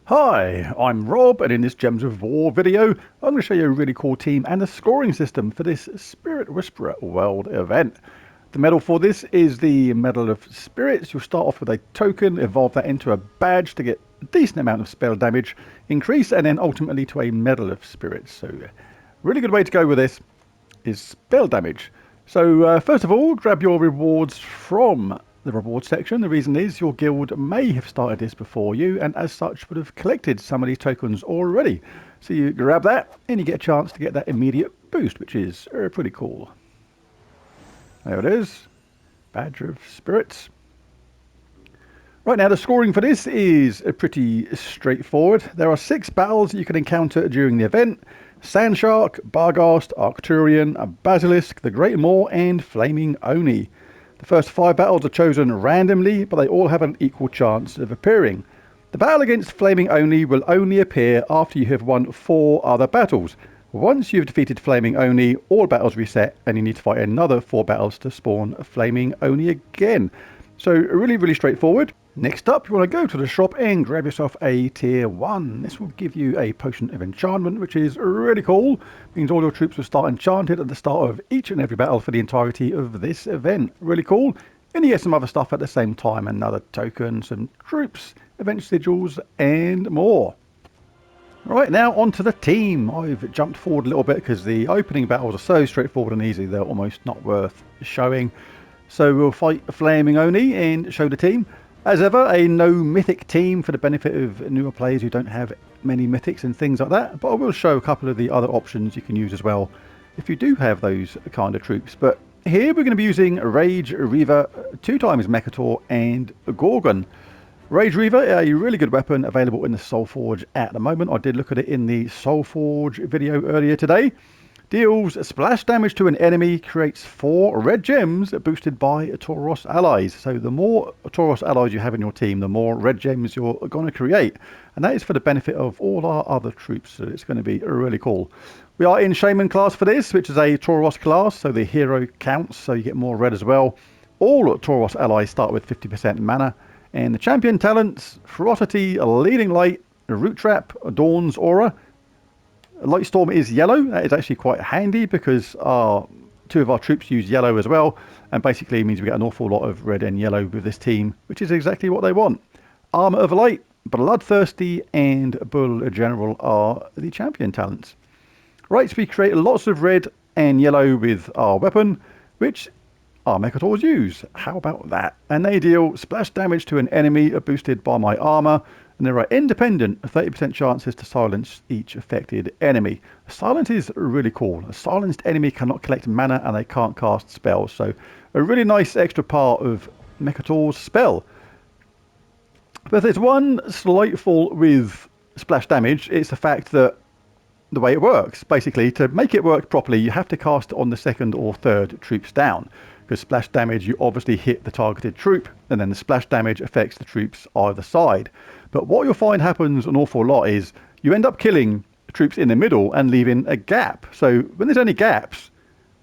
Hi, I'm Rob, and in this Gems of War video, I'm going to show you a really cool team and a scoring system for this Spirit Whisperer World event. The medal for this is the Medal of Spirits. You'll start off with a token, evolve that into a badge to get a decent amount of spell damage increase, and then ultimately to a Medal of Spirits. So, really good way to go with this is spell damage. So, first of all, grab your rewards from the reward section. The reason is your guild may have started this before you, and as such would have collected some of these tokens already. So you grab that and you get a chance to get that immediate boost, which is pretty cool. There it is, Badge of Spirits. Right, now the scoring for this is pretty straightforward. There are 6 battles you can encounter during the event: Sandshark, Barghast, Arcturian, Basilisk, the Great Maw, and Flaming Oni. The first 5 battles are chosen randomly, but they all have an equal chance of appearing. The battle against Flaming Oni will only appear after you have won 4 other battles. Once you've defeated Flaming Oni, all battles reset, and you need to fight another 4 battles to spawn Flaming Oni again. So really straightforward. Next up, you want to go to the shop and grab yourself a tier 1. This will give you a potion of enchantment, which is really cool. Means all your troops will start enchanted at the start of each and every battle for the entirety of this event. Really cool. And you get some other stuff at the same time: another token, some troops, event sigils, and more. Right, now onto the team. I've jumped forward a little bit because the opening battles are so straightforward and easy, they're almost not worth showing. So we'll fight Flaming Oni and show the team. As ever, a no mythic team for the benefit of newer players who don't have many mythics and things like that. But I will show a couple of the other options you can use as well if you do have those kind of troops. But here we're going to be using Rage Reaver, 2 times Mechator and Gorgon. Rage Reaver, a really good weapon available in the Soulforge at the moment. I did look at it in the Soulforge video earlier today. Deals splash damage to an enemy, creates 4 red gems boosted by Tauros allies. So the more Tauros allies you have in your team, the more red gems you're going to create. And that is for the benefit of all our other troops. So it's going to be really cool. We are in Shaman class for this, which is a Tauros class. So the hero counts, so you get more red as well. All Tauros allies start with 50% mana. And the champion talents: Ferocity, Leading Light, Root Trap, Dawn's Aura. Lightstorm is yellow. That is actually quite handy because 2 of our troops use yellow as well, and basically means we get an awful lot of red and yellow with this team, which is exactly what they want. Armor of Light, Bloodthirsty, and Bull General are the champion talents. Right, so we create lots of red and yellow with our weapon, which our Mechators use. How about that? And they deal splash damage to an enemy boosted by my armor. And there are independent 30% chances to silence each affected enemy. Silence is really cool. A silenced enemy cannot collect mana and they can't cast spells. So a really nice extra part of Mechator's spell. But there's one slight fault with splash damage. It's the fact that the way it works. Basically, to make it work properly, you have to cast it on the 2nd or 3rd troops down. Because splash damage, you obviously hit the targeted troop, and then the splash damage affects the troops either side. But what you'll find happens an awful lot is you end up killing troops in the middle and leaving a gap. So when there's any gaps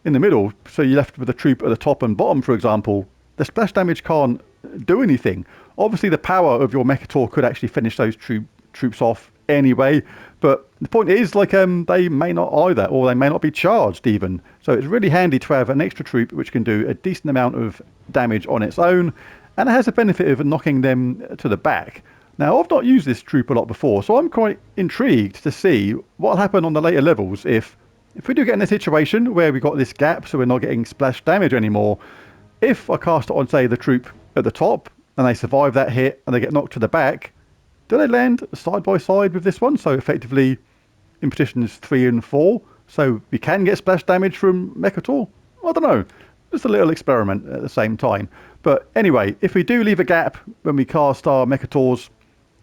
in the middle, so you're left with a troop at the top and bottom, for example, the splash damage can't do anything. Obviously, the power of your Mechator could actually finish those troops off anyway, but the point is, like, they may not either, or they may not be charged even. So it's really handy to have an extra troop which can do a decent amount of damage on its own, and it has the benefit of knocking them to the back. Now, I've not used this troop a lot before, so I'm quite intrigued to see what will happen on the later levels if we do get in a situation where we've got this gap, so we're not getting splash damage anymore. If I cast it on, say, the troop at the top, and they survive that hit, and they get knocked to the back, do they land side by side with this one? So effectively in positions 3 and 4. So we can get splash damage from Mechator? I don't know. Just a little experiment at the same time. But anyway, if we do leave a gap when we cast our Mechators,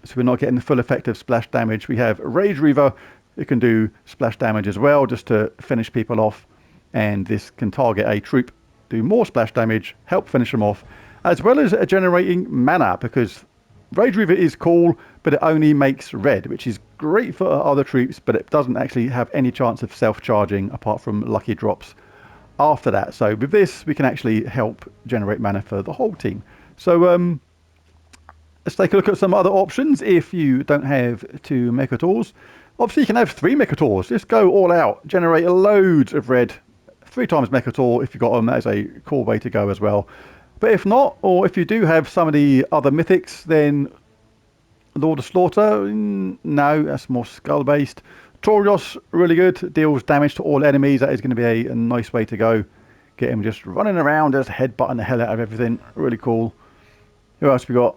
so we're not getting the full effect of splash damage, we have Rage Reaver. It can do splash damage as well, just to finish people off. And this can target a troop, do more splash damage, help finish them off, as well as generating mana, because Rage Reaver is cool, but it only makes red, which is great for other troops, but it doesn't actually have any chance of self-charging apart from lucky drops after that. So with this, we can actually help generate mana for the whole team. So let's take a look at some other options if you don't have 2 Mechators. Obviously you can have 3 Mechators, just go all out, generate loads of red, 3 times Mechator if you've got them. That is a cool way to go as well. But if not, or if you do have some of the other mythics, then Lord of Slaughter, no, that's more skull based. Torios, really good, deals damage to all enemies. That is going to be a nice way to go. Get him just running around, just headbutting the hell out of everything. Really cool. Who else we got?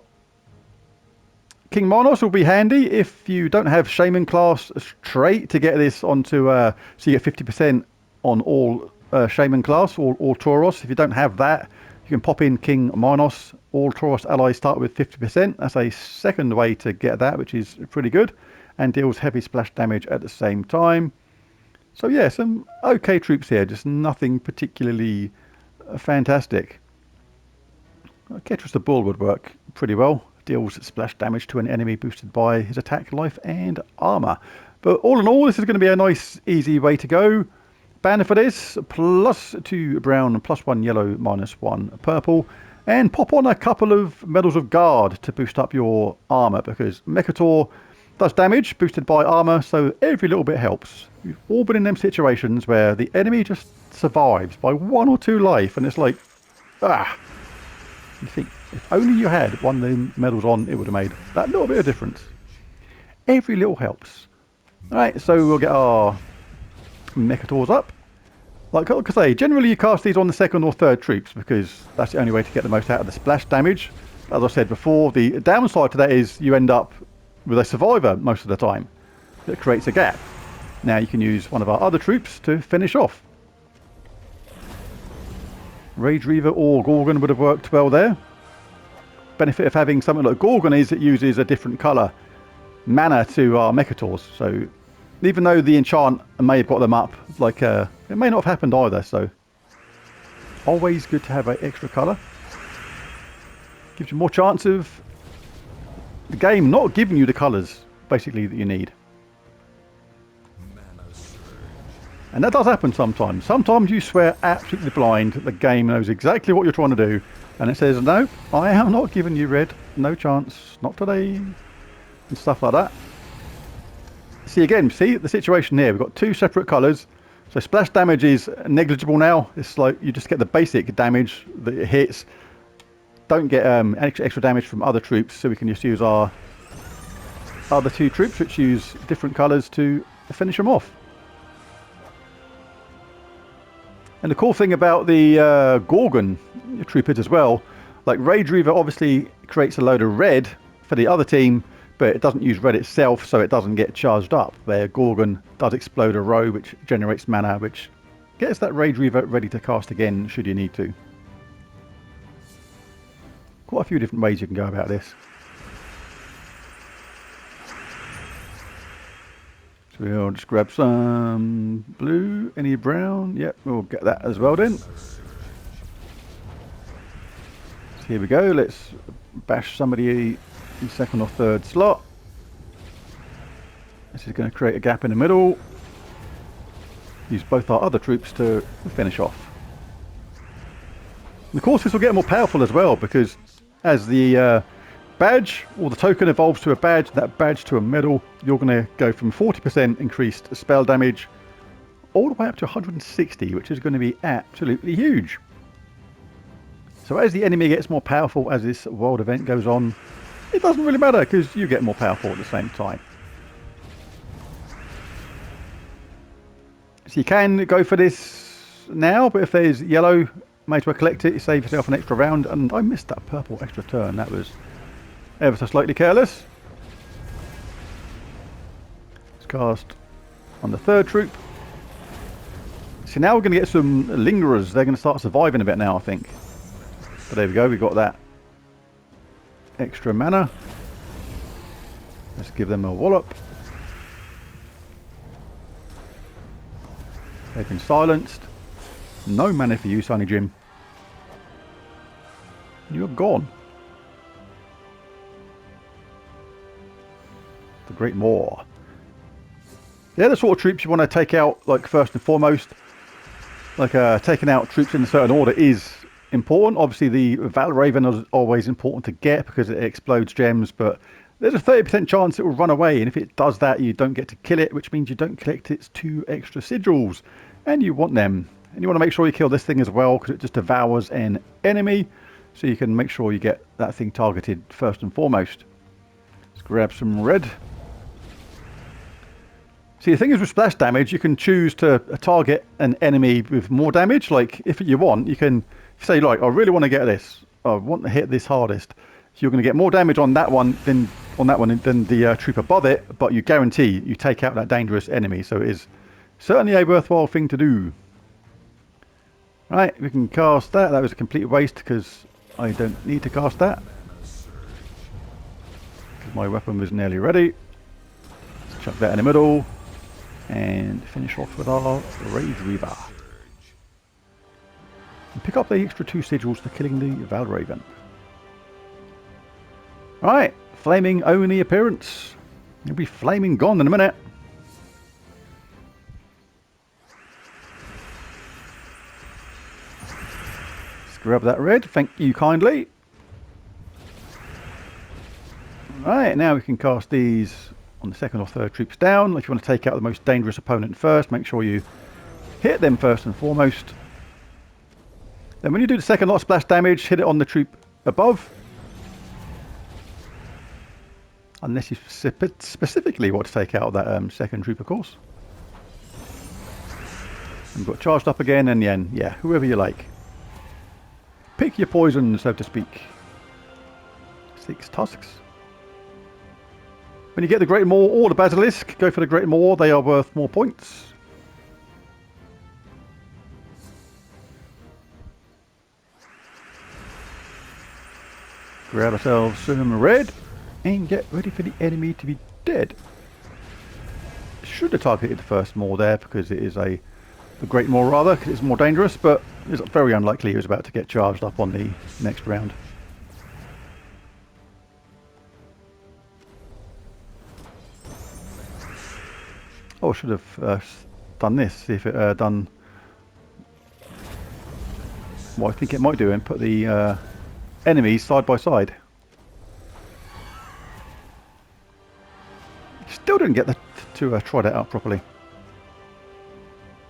King Minos will be handy if you don't have Shaman class trait to get this onto, so you get 50% on all Shaman class, all Tauros. If you don't have that, you can pop in King Minos. All Tauros allies start with 50%. That's a second way to get that, which is pretty good, and deals heavy splash damage at the same time. So yeah, some okay troops here, just nothing particularly fantastic. Ketras the Bull would work pretty well. Deals splash damage to an enemy boosted by his attack, life and armor. But all in all, this is going to be a nice, easy way to go. Banner for this, +2 brown, +1 yellow, -1 purple. And pop on a couple of Medals of Guard to boost up your armor, because Mechator does damage boosted by armor, so every little bit helps. We've all been in them situations where the enemy just survives by 1 or 2 life, and it's like, you think, if only you had one of the medals on, it would have made that little bit of difference. Every little helps. Alright, so we'll get our Mechators up. Like I say, generally you cast these on the 2nd or 3rd troops, because that's the only way to get the most out of the splash damage. As I said before, the downside to that is you end up with a survivor most of the time. That creates a gap. Now you can use one of our other troops to finish off. Rage Reaver or Gorgon would have worked well there. Benefit of having something like Gorgon is it uses a different colour mana to our Mechators. So even though the enchant may have got them up, like it may not have happened either. So always good to have an extra colour. Gives you more chance of the game not giving you the colours basically that you need. And that does happen sometimes. Sometimes you swear absolutely blind that the game knows exactly what you're trying to do, and it says, no, I am not giving you red, no chance, not today, and stuff like that. See again, see the situation here, we've got 2 separate colours, so splash damage is negligible now. It's like you just get the basic damage that it hits, don't get extra damage from other troops, so we can just use our other 2 troops which use different colours to finish them off. And the cool thing about the Gorgon troopers as well, like Rage Reaver obviously creates a load of red for the other team, but it doesn't use red itself, so it doesn't get charged up. Where Gorgon does explode a row, which generates mana, which gets that Rage Reaver ready to cast again should you need to. Quite a few different ways you can go about this. So we'll just grab some blue, any brown, yep, we'll get that as well then. So here we go, let's bash somebody in 2nd or 3rd slot. This is going to create a gap in the middle. Use both our other troops to finish off. And of course this will get more powerful as well, because as the badge or the token evolves to a badge, that badge to a medal, you're going to go from 40% increased spell damage all the way up to 160, which is going to be absolutely huge. So as the enemy gets more powerful as this world event goes on, it doesn't really matter because you get more powerful at the same time. So you can go for this now, but if there's yellow, may as well collect it, you save yourself an extra round. And I missed that purple extra turn, that was ever so slightly careless. Let's cast on the 3rd troop. So now we're going to get some lingerers. They're going to start surviving a bit now, I think. But there we go, we've got that extra mana. Let's give them a wallop. They've been silenced. No mana for you, Sonny Jim. You're gone. The Great Maw. They're the sort of troops you want to take out, like, first and foremost. Like, taking out troops in a certain order is important. Obviously, the Valraven is always important to get because it explodes gems, but there's a 30% chance it will run away, and if it does that, you don't get to kill it, which means you don't collect its 2 extra sigils, and you want them. And you want to make sure you kill this thing as well, because it just devours an enemy, so you can make sure you get that thing targeted first and foremost. Let's grab some red. See, the thing is with splash damage, you can choose to target an enemy with more damage. Like, if you want, you can say, like, I really want to get this. I want to hit this hardest. So you're going to get more damage on that one than the troop above it, but you guarantee you take out that dangerous enemy. So it is certainly a worthwhile thing to do. Right, we can cast that. That was a complete waste because I don't need to cast that. My weapon was nearly ready. Let's chuck that in the middle and finish off with our Rage Reaver. And pick up the extra 2 sigils for killing the Valraven. Right, flaming only appearance. You'll be flaming gone in a minute. Let's grab that red, thank you kindly. Right, now we can cast these on the 2nd or 3rd troops down. If you want to take out the most dangerous opponent first, make sure you hit them first and foremost. Then when you do the 2nd lot of splash damage, hit it on the troop above. Unless you specifically want to take out that 2nd troop, of course. And got charged up again, and yeah, whoever you like. Pick your poison, so to speak. 6 tusks. When you get the Great Maw or the Basilisk, go for the Great Maw. They are worth more points. Grab ourselves some red and get ready for the enemy to be dead. Should have targeted the first Maw there because it is the Great Maw rather, because it's more dangerous, but it's very unlikely he was about to get charged up on the next round. Oh, I should have done this, see if it done what I think it might do and put the enemies side by side. Still didn't get to try that out properly.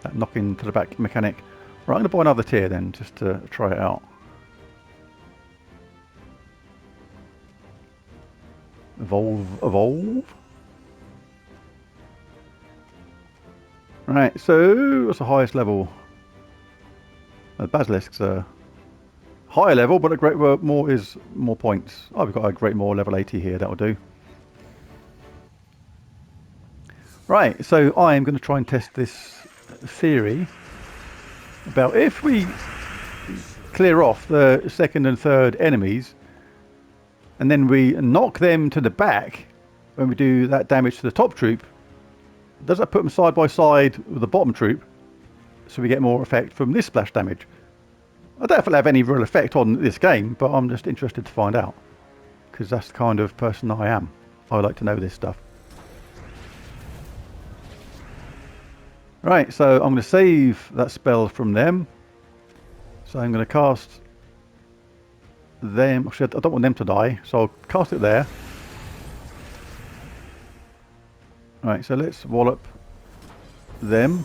That knocking to the back mechanic. Right, I'm going to buy another tier then, just to try it out. Evolve. Right, so what's the highest level? The Basilisk's a higher level, but a Great Maw is more points. Oh, we've got a Great Maw level 80 here, that'll do. Right, so I am going to try and test this theory about if we clear off the 2nd and 3rd enemies and then we knock them to the back when we do that damage to the top troop, does that put them side by side with the bottom troop so we get more effect from this splash damage? I don't know if it'll have any real effect on this game, but I'm just interested to find out because that's the kind of person I am. I like to know this stuff. Right, so I'm going to save that spell from them. So I'm going to cast them. Actually, I don't want them to die, so I'll cast it there. Right, so let's wallop them.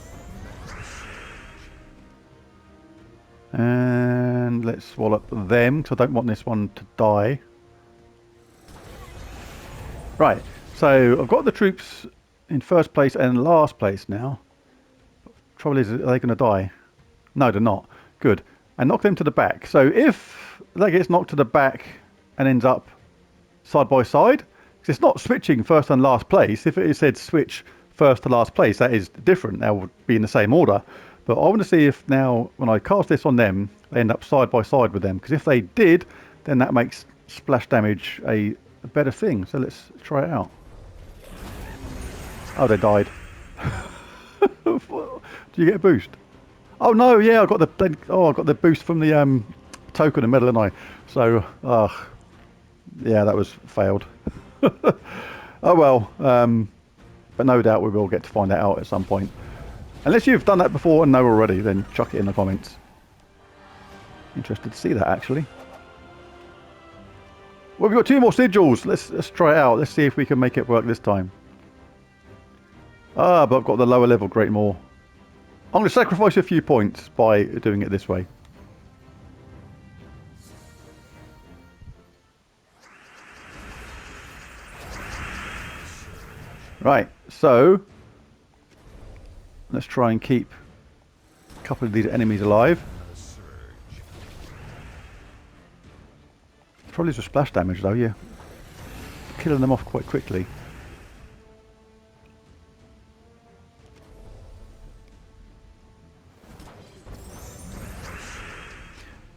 And let's wallop them, because I don't want this one to die. Right, so I've got the troops in 1st place and last place now. Trouble is, are they going to die? No, they're not. Good. And knock them to the back. So if that gets knocked to the back and ends up side by side, because it's not switching 1st and last place. If it said switch 1st to last place, that is different. That would be in the same order. But I want to see if now, when I cast this on them, they end up side by side with them. Because if they did, then that makes splash damage a better thing. So let's try it out. Oh, they died. Do you get a boost? Oh no, yeah, I got the boost from the token in the middle, didn't I? So, yeah, that was failed. Oh well, but no doubt we will get to find that out at some point. Unless you've done that before and know already, then chuck it in the comments. Interested to see that, actually. Well, we've got 2 more sigils. Let's try it out. Let's see if we can make it work this time. Ah, but I've got the lower level Great Maw. I'm going to sacrifice a few points by doing it this way. Right, so let's try and keep a couple of these enemies alive. Probably just splash damage though, yeah. Killing them off quite quickly.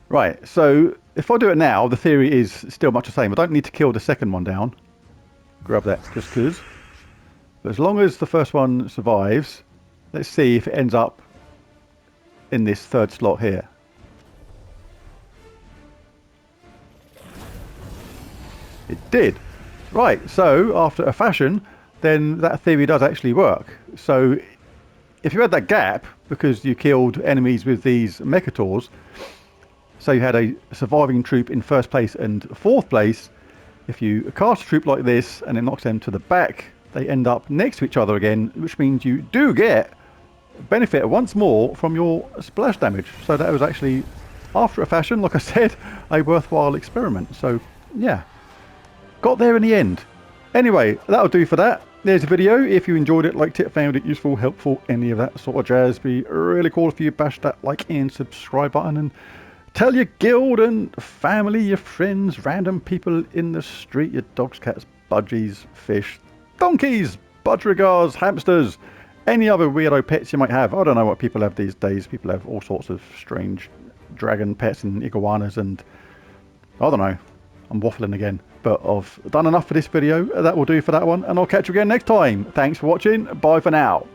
Right, so if I do it now, the theory is still much the same. I don't need to kill the second one down. Grab that just because. But as long as the first one survives, let's see if it ends up in this third slot here. It did. Right, so after a fashion, then that theory does actually work. So if you had that gap, because you killed enemies with these Mechators, so you had a surviving troop in first place and fourth place, if you cast a troop like this and it knocks them to the back, they end up next to each other again, which means you do get benefit once more from your splash damage. So that was actually, after a fashion, like I said, a worthwhile experiment. So yeah, got there in the end. Anyway, that'll do for that. There's a video. If you enjoyed it, liked it, found it useful, helpful, any of that sort of jazz, be really cool if you bash that like and subscribe button and tell your guild and family, your friends, random people in the street, your dogs, cats, budgies, fish, donkeys, budgerigars, hamsters, any other weirdo pets you might have. I don't know what people have these days. People have all sorts of strange dragon pets and iguanas and I don't know. I'm waffling again. But I've done enough for this video. That will do for that one. And I'll catch you again next time. Thanks for watching. Bye for now.